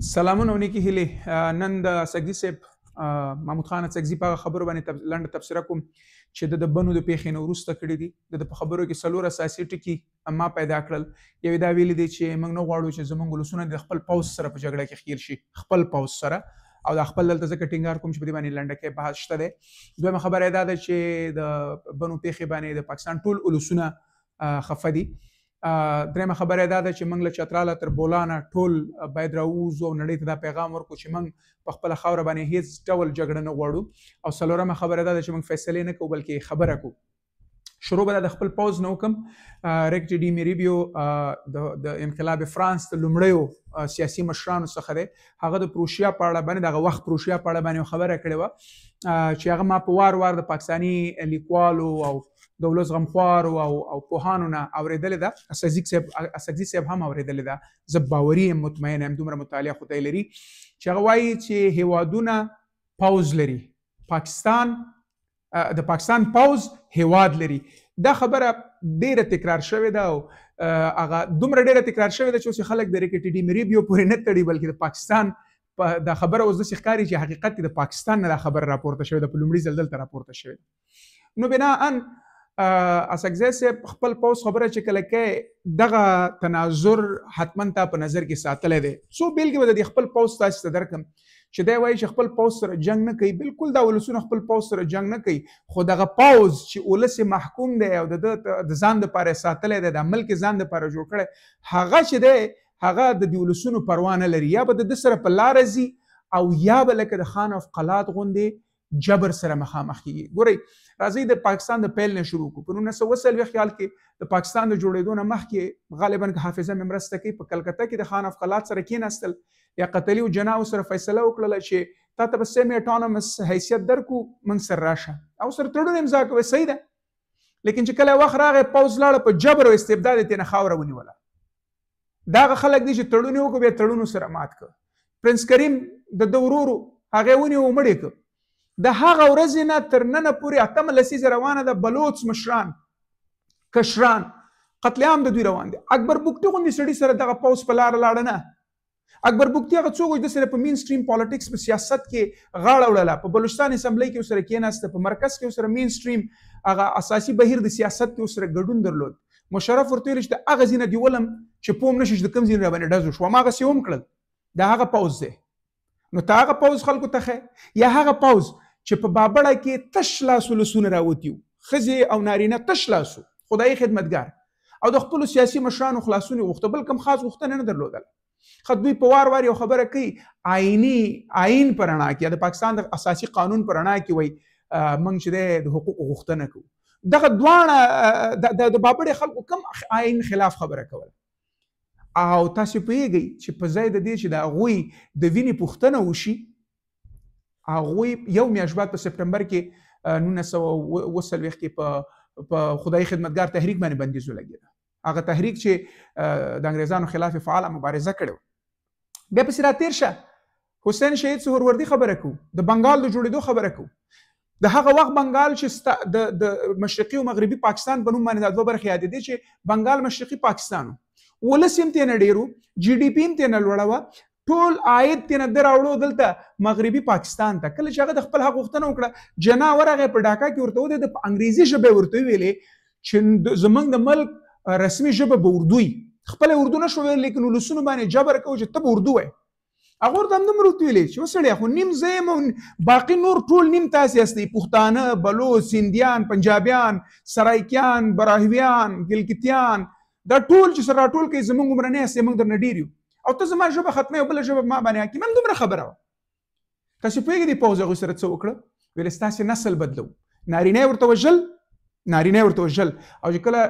سلامونه او نیکی هیلې نن د سګزي صاحب محمود خان سګزي په خبرو باندې لنډه تبصره کوم چې د بنو د پیښې نه وروسته کړي دي د په خبرو کې څلور اساسي ټکي ما پیدا کړل. یو دا ویلي دی چې موږ نه غواړو چې زموږ ولسونه د خپل پوځ سره په جګړه کې ښکېل شي، خپل پوځ سره، او د خپل دلته ځکه ټینګار کوم چې په دې باندې لنډه کې بحث شته دی. دویمه خبره دا ده چې د بنو پیښې باندې د پاکستان ټول ولسونه خفه دي. درېمه خبره دا ده چې موږ له چتراله تر بولانه ټول باید راووځو او نړۍ ته دا پیغام ورکړو چې موږ په خپله خاوره باندې هېڅ ډول جګړه نه غواړو. او څلورمه خبره دا ده چې موږ فیصلې نه کوو بلکې خبره کوو. شروع به د خپل پوځ نه وکړم. ریکټ ډي میریبیو د انقلاب فرانس د لومړیو سیاسي مشرانو څخه دی. هغه د پروشیا په اړه باندې دغه وخت پروشیا په اړه باندې خبره کړې وه چې هغه ما په وار وار د پاکستاني لیکوالو او د ولس غمخوارو او پوهانو نه اورېدلې ده. اسګزي صاحب هم اورېدلې ده. زه باوري یم، مطمئن یم، دومره مطالعه خدای لري چې هغه وایي چې هیوادونه پوځ لري، د پاکستان پوځ هیواد لري. دا خبره ډیره تکرار شوې ده او هغه دومره ډیره تکرار شوې ده چې اوس خلک د ریکټ ډي میریبیو پورې نه تړي بلکې د پاکستان دا خبره اوس داسې ښکاري چې حقیقت د پاکستان نه دا خبره راپورته شوې ده، په لومړي ځل دلته راپورته شوې ده. نو بناءً اسګزي صاحب خپل پوځ خبره چې کله کوي دغه تناظر حتما تا په نظر کې ساتلی دی. څو بیلګې به د خپل پوځ تاسو ته درکړم چې دی وایي چې خپل پوځ سره جنګ نه کوي. بالکل دا ولسونه خپل پوځ سره جنګ نه کوي، خو دغه پوځ چې ولس محکوم دی او د ځان دپاره ساتلی دی، د ملک ځان دپاره جوړ کړی، هغه چې دی هغه د دې ولسونو پروا نه لري. یا به د ده سره په لاره ځي او یا به لکه د خان اف قلات غوندې جبر سره مخامخ کیږي. ګورئ راځئ د پاکستان د پیل نه شروع کړو. په 1940 خیال کې د پاکستان د جوړېدو نه مخکې غالبا که حافظه مې مرسته کوي په کلکته کې د خان اف قلات سره کېناستل، یا قتلي و جناو سره فیصله وکړله چې تا ته به سیمي اټانومس حیثیت درکو، موږ سره راشه او سره تړون امضا کوئ. صحیح ده، لیکن چې کله وخت راغی پوځ لاړه په جبر او استبداد یې تېنه خاوره ونیوله. دغه خلک دي چې تړون یې وکړو بیا تړونو سره مات کړ. پرنس کریم د ده ورور هغې ونیو او مړ یې کړ. د هغه ورځې نه تر ننه پورې 8 لسیزه روانه ده. بلوچ مشران، کشران، قتل عام د دوی روان دي. اکبر بګتي غوندې سړي سره دغه پوځ په لاره لاړه نه. اکبر بګتي هغه څوک چې د سره په مین سټریم پالیټکس په سیاست کې غاړه وړله، په بلوچستان اسمبلی کې ورسره کېناسته، په مرکز کې ورسره مین سټریم هغه اساسي بهیر د سیاست کې ورسره ګډون درلود. مشرف ورته ویل چې د هغه ځای نه دې ولم چې پوم نشي د کوم ځای راباندې ډز وشو، هماغسې هم کړل. د هغه پوځ دی. نو ته هغه پوځ خلکو ته ښیې، یا هغه پوځ چې په بابړه کې تش لاس ولسونه راوتي وو، ښځې او نارینه تش لاس وو، خدایي خدمتګار، او د خپلو سیاسي مشرانو خلاصون یې غوښته، بل کوم خاص غوښتنه نه درلودله. ښه دوی په وار وار یو خبره کوي، آئین په رڼا کې یا د پاکستان د اساسي قانون په رڼا کې وایي موږ چې دی د حقوقو غوښتنه کوو. دغه دواړه د بابړې خلکو کوم آئین خلاف خبره کوله. او تاسو پوهیږئ چې په ځای د دې چې د هغوی د وینې پوښتنه وشي، هغوی یو میاشت بعد په سپټمبر کې 1940 کې په خدای خدمتګار تحریک باندې بندیز ولګېده. هغه تحریک چې د انګریزانو خلاف فعاله مبارزه کړې. بیا پسې راتېر شه حسین شهید سهروردي خبره کوو، د بنګال د جوړېدو خبره کوو. د هغه وخت بنګال چې د مشرقي او مغربي پاکستان په نوم باندې دا دوه برخې یادېدې چې بنګال مشرقي پاکستان و، ولس یې هم تېنه ډېر و، جي ډي پي هم تېنه لوړه وه، ټول عاید تېنه ده راوړو دلته مغربي پاکستان ته. کله چې هغه د خپل حق غوښتنه وکړه، جنا ورغی په ډاکا کې ورته ودرېد، په انګریزي ژبه ورته وویلې چې زموږ د ملک رسمي ژبه به اردو وي. خپله اردو نه شو ویل، لیکن ولسونو باندې جبر کوو چې ته به اردو وایې. هغه ورته همدومره ورته ویلې چې وسړیه خو نیم زه یم او باقي نور ټول نیم تاسې یاستئ، پښتانه، بلوچ، سیندیان، پنجابیان، سرایکیان، براهویان، ګلګتیان، دا ټول چې سره راټول کوي زموږ عمره نه یاستئ، موږ درنه ډېر یو، او ته زما ژبه ختمه او بله ژبه ما باندې حاکم. همدومره خبره وه. تاسو پوهېږئ دې پوځ هغوی سره څه وکړه؟ ویل ستاسې نسل بدلو. نارینه یې ورته وژل، او چې کله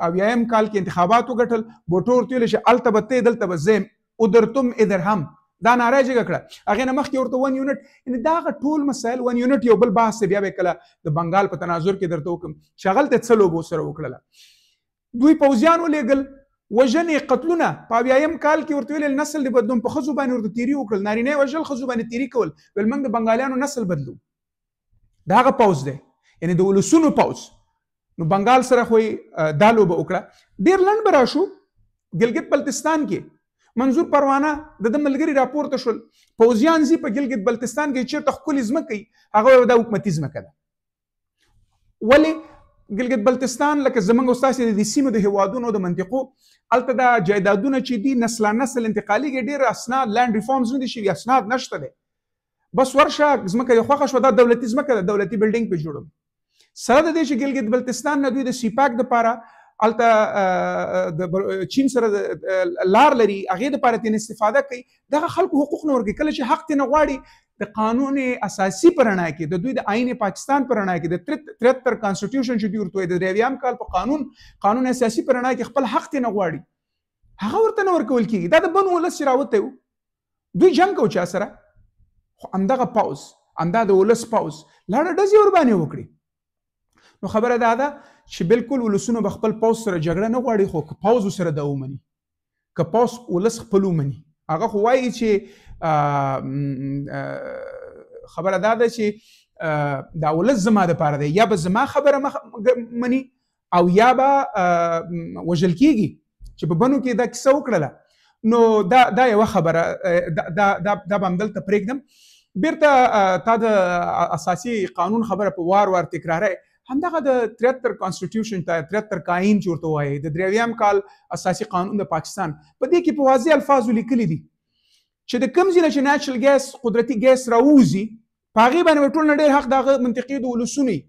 80 کال کې انتخابات وګټل، بوټو ورته ویل چې هلته به ته یې دلته به زه یم، ادرتم ادرهم، دا ناره یې جګه کړه. هغې نه مخکې ورته 1 یونټ، یعنې دا هغه ټول مسایل 1 یونټ یو بل بحث دی. بیا به کله د بنګال په تناظر کې درته وکړم چې هغلته څه لوبه ورسره وکړله. دوی پوځیان ولېږل، وژنې، قتلونه. په 80 کال کې ورته ویل نسل دې بدلوم، په ښځو باندې ورته تیري وکړل، نارینه یې وژل، ښځو باندې تیري کول، ویل موږ د بنګالیانو نسل بدلو. دا هغه پوځ دی، یعنې د ولسونو پوځ. نو بنګال سره خو یې دا لوبه وکړه. ډېر لنډ به راشو ګلګت بلتستان کې منظور پروانه د ده ملګري راپورته شول، پوځیان ځي په ګلګت بلتستان کې چېرته ښکلې ځمکه وي هغه دا حکومتي ځمکه ده. ولې ګلګت بلتستان لکه زموږ او ستاسې د دې سیمو د هېوادونو د منطقو هلته دا جایدادونه چې دي نسلا نسل انتقالېږي، ډېر اسناد لینډ ریفارمز نه دي شوي، اسناد نشته دی. بس ورشه ځمکه دې خوښه شوه، دا دولتي ځمکه ده، دولتي بلډینګ پې جوړوم. سره د دې چې ګلګت بلتستان نه دوی د سیپاک دپاره هلته د چین سره لار لري، هغې دپاره ترې استفاده کوي. دغه خلکو حقوق نه ورکوي. کله چې حق ترې نه غواړي د قانون اساسي په رڼا کې، د دوی د آئین پاکستان په رڼا کې، د 73 کانسټیټیوشن چې دوی ورته وایي، د 93 کال په قانون اساسي په رڼا کې خپل حق ترې نه غواړي، هغه ورته نه ورکول کېږي. دا د بن ولس چې راوتی و، دوی جنګ کوي چا سره، خو همدغه پوځ، همدا د ولس پوځ لاړه ډزې ورباندې وکړي. نو خبره دا ده چې بالکل ولسونه به خپل پوځ سره جګړه نه غواړي، خو که پوځ سره دا ومني، که پوځ ولس خپل ومني، هغه خو وایي چې خبره دا ده چې دا ولس زما دپاره دی، یا به زما خبره مني او یا به وژل کېږي. چې په بنو کې دا کیسه وکړله، نو دا یوه خبره، دا به همدلته پرېږدم. بیرته تا د اساسي قانون خبره په وار وار تکراری. همدغه د 73 کانسټیټیوشن ته 73 کاین چې ورته وایي، د 93 کال اساسي قانون د پاکستان په دې کې په واضح الفاظو لیکلي دي چې د کوم ځای نه چې نیچرل ګیس، قدرتي ګیس راووځي، په هغې باندې به ټول نه ډېر حق د هغه منطقې د ولسونو وي.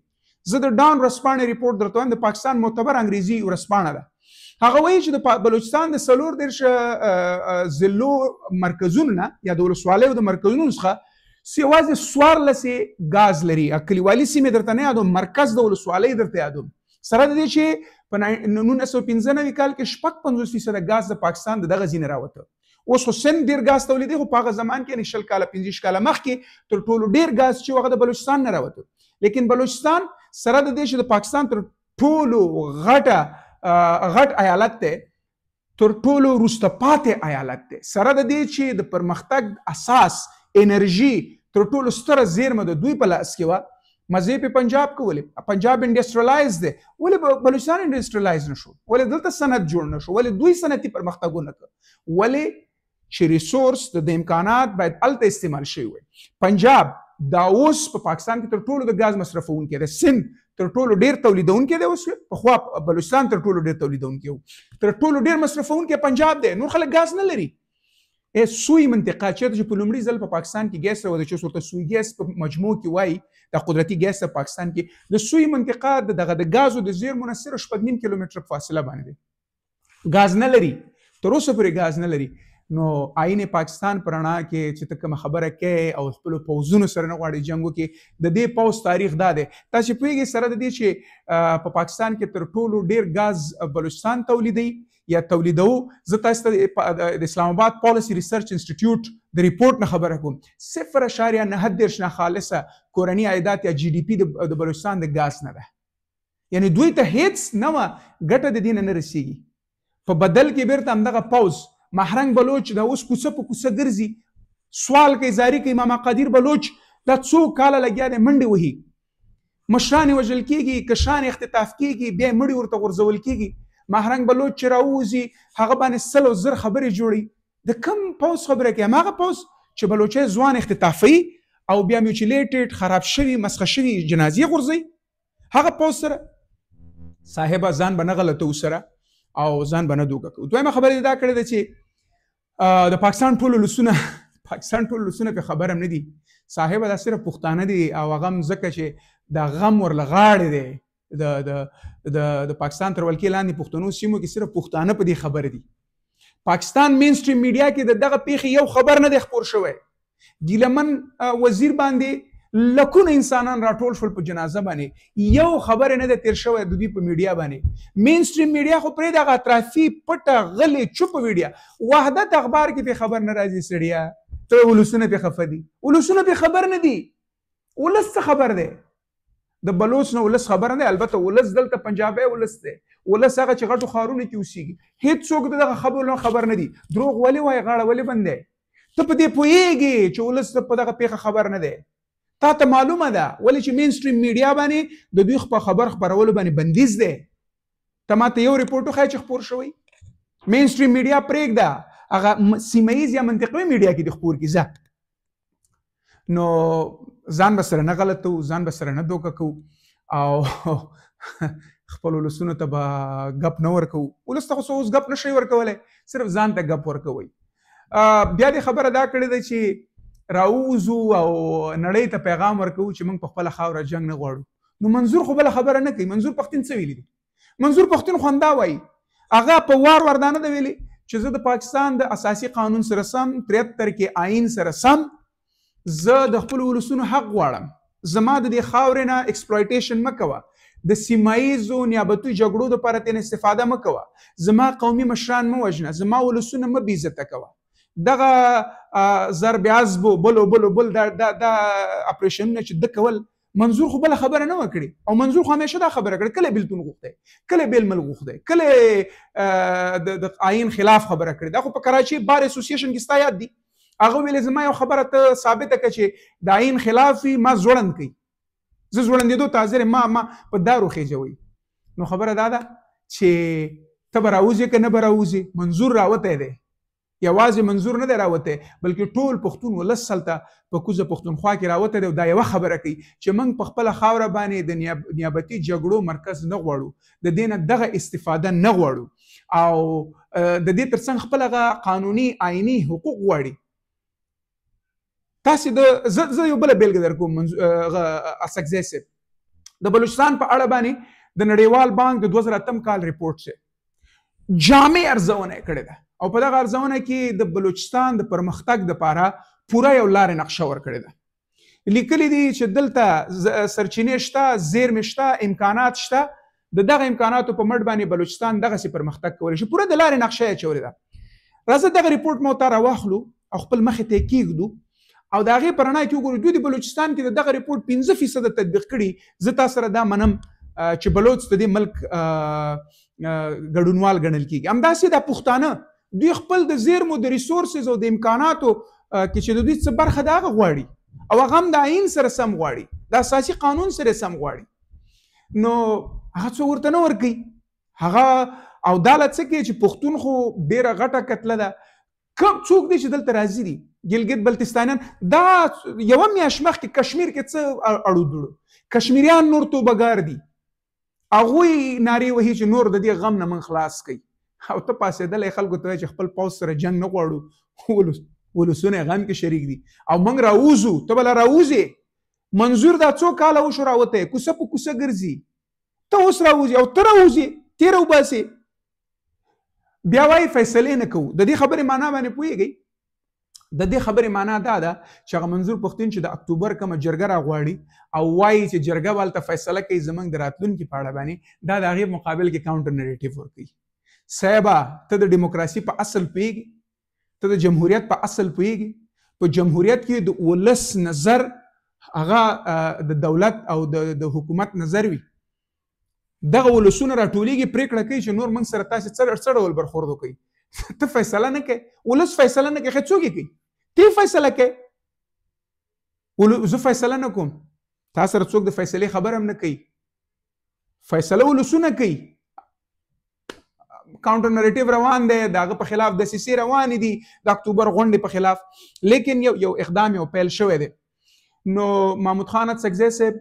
زه د ډان ورځپاڼې ریپورټ درته وایم، د پاکستان معتبر انګریزي ورځپاڼه ده. هغه وایي چې د بلوچستان د 34 ضلعو مرکزونو نه یا د ولسوالیو د مرکزونو څخه یوازې 14 ګاز لري. کلیوالي سیمې درته نه یادوم، مرکز د ولسوالۍ درته یادوم. سره د دې چې په 1995 کال کې 55% ګاز د پاکستان دغه ځای نه راوته. اوس خو سند ډېر ګاز تولیدوي، خو په هغه زمان کې 20 کاله 25 کاله مخکې تر ټولو ډېر ګاز چې هغه د بلوچستان نه راوته. لیکن بلوچستان سره د دې چې د پاکستان تر ټولو غټ ایالت دی، تر ټولو وروسته پاتې ایالت دی، سره د دې چې د پرمختګ اساس انرژي تر ټولو ستره زیرمه د دوی په لاس کې وه. مزې په پنجاب کې ولې پنجاب انډسټریلایز دی، ولې بلوچستان انډسټریلایز نه شو؟ ولې دلته صنعت جوړ نه شو؟ ولې دوی صنعتي پرمختګونه کړ؟ ولې چې ریسورس د امکانات باید هلته استعمال شوي وي. پنجاب دا اوس په پاکستان کې تر ټولو د ګاز مصرفونکی دی، سند تر ټولو ډېر تولیدونکی دی، اوس پخوا بلوچستان تر ټولو ډېر تولیدونکی و، تر ټولو ډېر مصرفونکی پنجاب دی. نور خلک ګاز نه لري. سوی منطقه چېرته چې په لومړي ځل په پاکستان کې ګیس راوځي، چې ورته سوی ګیس په مجموع کې وایي، د قدرتي ګیس په پاکستان کې د سوی منطقه د ګازو د زیرمو نه صرف 6.5 کیلومتره په فاصله باندې دی، ګاز نه لري، تر اوسه پورې ګاز نه لري. نو آئین پاکستان په رڼا کې چې ته کومه خبره کوې او خپلو پوځونو سره نه غواړې جنګ وکړې، د دې پوځ تاریخ دا دی. تاسې پوهېږئ سره د دې چې په پاکستان کې تر ټولو ډېر ګاز بلوچستان تولیدوي یا تولیدو. زه تاسو ته د اسلام آباد پالیسی ریسرچ انسټیټیوټ د ریپورټ نه خبره کوم، 0.9 ناخالصه کورني عایدات یا جی ډي پي د بلوچستان د ګاز نه ده. یعنی دوی ته هیڅ نوه ګټه د دې نه رسېږي. په بدل کې بیرته همدغه پوځ محرنګ بلوچ دا اوس کوڅه په کوڅه ګرځي، سوال کوي، زاري کوي. ماما قادر بلوچ دا څو کاله لګیا دی، منډې وهي، مشران یې وژل کېږي، کشان اختطاف کېږي، بیا یې مړي ورته غورځول کېږي. محرنګ بلوچ چې راووځي هغه باندې 100 خبرې جوړي. د کوم پوځ خبره کوي؟ هماغه پوځ چې بلوچي ځوان اختطافوي او بیا میوچیلیټډ، خراب شوي، مسخه شوي جنازې غورځوي. هغه پوځ سره صاحبه ځان به نه غلطو سره او ځان به نه دوکه کوو. دویمه خبره دا کړې ده چې د پاکستان ټول ولسونه په خبره هم نه دي. صاحبه دا صرف پښتانه دي او هغه هم ځکه چې د غم ورله غاړې دی. د پاکستان تر ولکې لاندې پښتنو سیمو کې صرف پښتانه په دې خبره دي. پاکستان مین سټریم میډیا کې دغه پیښې یو خبر نه دی خپور شوی. ګیلمن وزیر باندې لکونه انسانان راټول شول په جنازه باندې، یو خبر نه دی تیر شوی د دوی په میډیا باندې. مین سټریم میډیا خو پرې دغه اطرافي پټه غلې چوپ ویډیا، وحدت اخبار کې په خبر نه راځي. سړیا ته ولسونه په خفه دي، ولسونه په خبر نه دي. ولس څه خبر دی؟ د بلوچ نه ولس خبر نه دی. البته ولس دلته پنجابی ولس دی، ولس هغه چې غټو ښارونو کې اوسېږي، هېڅوک دغه خبرو خبر نه دي. دروغ ولې وایي؟ غاړه ولې بند دی؟ ته په دې پوهېږې چې ولس په دغه پیښه خبر نه دی. تا ته معلومه ده ولې چې مین سټریم میډیا باندې د دوی په خبر خپرولو باندې بندیز دی. ته ماته یو ریپورټ وښایه چې خپور شوی. مین سټریم میډیا پرېږده، هغه سیمه ییز یا منطقوي میډیا کې د خپور کی ځه نو ځان به سره نه غلطو ځان به سره نه دوکه کوو او خپل ولسونو ته به ګپ نه ورکوو ولس ته خو اوس ګپ نشئ ورکولی صرف ځان ته ګپ ورکوئ بیا دې خبره دا کړې ده چې راووځو او نړۍ ته پیغام ورکوو چې موږ په خپله خاوره جنګ نه غواړو نو منظور خو بله خبره نه کوي منظور پښتون څه ویلي دي منظور پښتون خو همدا وایي هغه په وار دا نه ده ویلي چې زه د پاکستان د اساسي قانون سره سم 73 کې آئین سره سم زه د خپل ولسونو حق غواړم زما د دې خاورې نه ایکسپلویټیشن مه کوه د سیماییزو نیابتي جګړو دپاره ترې استفاده مه کوه زما قومي مشران مه وژنه زما ولسونه مه بېعزته کوه دغه ضرب عصبو بل دا اپریشنونه چې ده کول منظور خو بله خبره نه وکړي او منظور خو همیشه دا خبره کړې کله بیلتون غوښتی کله بیل مل غوښتی کله د آئین خلاف خبره کړې دا خو په کراچي بار اسوسییشن کې ستا یاد دي هغه ویلې زما یو خبره ته ثابته کړه چې د آئین خلاف وي ما ځوړند کوي زه ځوړندېدو ته حاضر ما په دارو خېجوئ نو خبره دا ده چې ته به راوځې که نه به راوځې منظور راوتی دی یوازې منظور نه دی راوتی بلکې ټول پښتون ولس هلته په کوزه پښتونخوا کې راوتی دی او دا یوه خبره کوي چې موږ په خپله خاوره باندې د نیابتي جګړو مرکز نه غواړو د دې نه دغه استفاده نه غواړو او د دې تر څنګ خپل هغه قانوني آئیني حقوق غواړي تاسې زه یو بله بیلګه در کوم اسکزی صاحب د بلوچستان په اړه باندې د نړیوال بانک د 2008 کال ریپورټ چې جامع ارزونه یې کړې ده او په دغه ارزونه کې د بلوچستان د پرمختګ دپاره پوره یو لارې نقشه ورکړې ده لیکلي دي چې دلته سرچینې شته زیرمې شته امکانات شته د دغه امکاناتو په مټ باندې بلوچستان دغسې پرمختګ کولی شي پوره د لارې نقشه یې اچولې ده راځه دغه ریپورټ مو ته راواخلو او خپل مخې ته یې کېږدو او د هغې په رڼا کې وګورو دوی د بلوچستان کې د دغه ریپورټ 15% تطبیق کړي زه تا سره دا منم چې بلوچ د دې ملک ګډونوال ګڼل کېږي همداسې دا پښتانه دوی خپل د زیرمو د ریسورسز او د امکاناتو کې چې د دوی څه برخه د هغه غواړي او هغه هم د آئین سره سم غواړي د اساسي قانون سره سم غواړي نو هغه څه ورته نه ورکوي هغه او دا له څه کوي چې پښتون خو ډېره غټه کتله ده کوم څوک دی چې دلته راځي دي ګلګت بلتستانیان دا یوه میاشت مخکې کشمیر کې څه اړو دوړو کشمیریان نور توبهګار دي هغوی نارې وهي چې نور د دې غم نه من خلاص کوي او ته پاسېدلی خلکو ته چې خپل پوځ سره جنګ نه غواړو ولسونه یې غم کې شریک دي او موږ راوځو ته به لا راوځې منظور دا څو کاله وشو راوتی کوڅه په کوڅه ګرځي ته اوس راوځې او ته راوځې تېره وباسې بیا وایي فیصلې نه کوو د دې خبرې معنا باندې پوهېږئ د دې خبرې معنا دا ده چې هغه منظور پښتون چې د اکتوبر کومه جرګه راغواړي او وایي چې جرګه به هلته فیصله کوي زموږ د راتلونکي په اړه باندې دا د هغې مقابل کې کاونټر نریټیو ورکوي صاحبه ته د ډیموکراسي په اصل پوهېږي ته د جمهوریت په اصل پوهېږي په جمهوریت کې د ولس نظر هغه د دولت او د حکومت نظر وي دغه ولسونه راټولیږي پرېکړه کوي چې نور موږ سره تاسې څه ډول برخورد وکوئ ته فیصله نه کوې ولس فیصله نه کوي څوک یې کوي ته فیصله کوې زه فیصله نه کوم تا سره څوک د فیصلې خبر هم نه کوي فیصله ولسونه کوي کاونټر نریټیو روان دی د هغه په خلاف دسیسې روانې دي د اکتوبر غونډې په خلاف لیکن یو اقدام یو پیل شوی دی نو محمود خان اڅکزی صاحب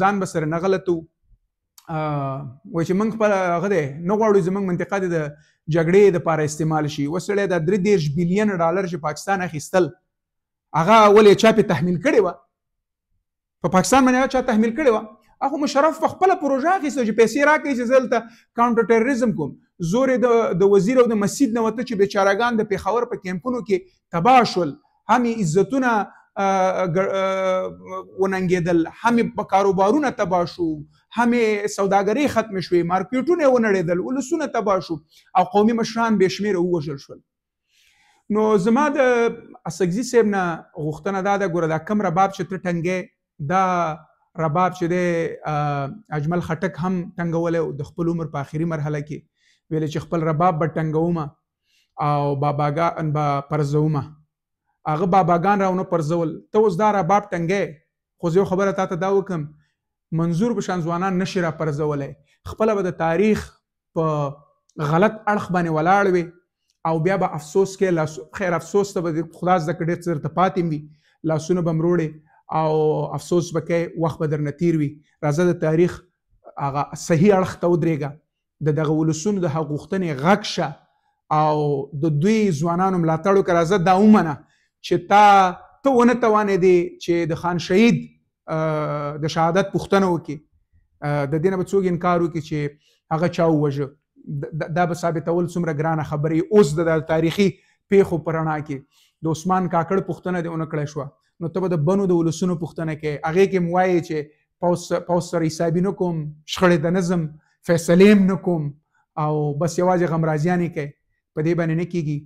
ځان به سره نه غلطو وایي چې موږ خپله هغه دی نه غواړو زموږ منطقه د جګړې دپاره استعمال شي اوس سړی دا 33 بلین ډالر چې پاکستان اخیستل هغه ولې چا پې تحمیل کړې وه په پاکستان باندې هغه چا تحمیل کړې وه هغه مشرف په خپله پروژه اخیسته چې پیسې راکوي چې زه دلته کاونټر ټیرریزم کوم زور یې د وزیر او د مسجد نه وته چې بیچارهګان د پېښور په کیمپونو کې تباه شول هم یې عزتونه وننګېدل هم یې کاروبارونه تباه شو هم سوداګري ختم شوې مارکیټونه یې ونړېدل ولسونه تباه شو او قومي مشران بې شمېره ووژل شول نو زما د اڅکزي صاحب نه غوښتنه دا ده ګوره دا کم رباب چې ته ټنګې دا رباب چې دی اجمل خټک هم ټنګولی د خپل عمر په آخري مرحله کې ویلې چې خپل رباب به ټنګومه او باباګان به پرزومه هغه باباګان راونه پرزول ته اوس دا رباب ټنګې خو زه یو خبره تا ته دا وکړم منظور په شان ځوانان نشي را پرزولی خپله به د تاریخ په غلط اړخ باندې ولاړ وي او بیا به افسوس کې خیر افسوس ته به خدا زده کړې ډېر څه درته پاتې وي لاسونه به مروړې او افسوس به کوې وخت به درنه تیر وي راځه د تاریخ هغه صحیح اړخ ته ودرېږه د دغه ولسونو د حق غوښتنې غږ شه او د دوی ځوانانو ملاتړ وکړه راځه دا ومنه چې ته ونه توانېدې چې د خان شهید د شهادت پوښتنه وکړي د دې نه به څوک انکار وکړي چې هغه چا ووژه دا به ثابتول څومره ګرانه خبرې اوس د تاریخي پیښو په رڼا کې د عثمان کاکړ پوښتنه دې ونه کړی شوه نو ته به د بنو د ولسونو پوښتنه کوې هغې کې م وایې چې پوځ سره حسابي نه کوم شخړې د نظم فیصلې هم نه کوم او بس یوازې غمرازیانې کوي په دې باندې نه کېږي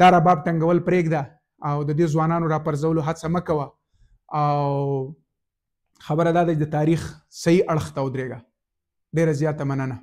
دا رباب ټنګول پرېږده او د دې ځوانانو راپرځولو هڅه مه کوه او خبره دا ده چې د تاریخ صحیح اړخ ته ودرېږه ډېره زیاته مننه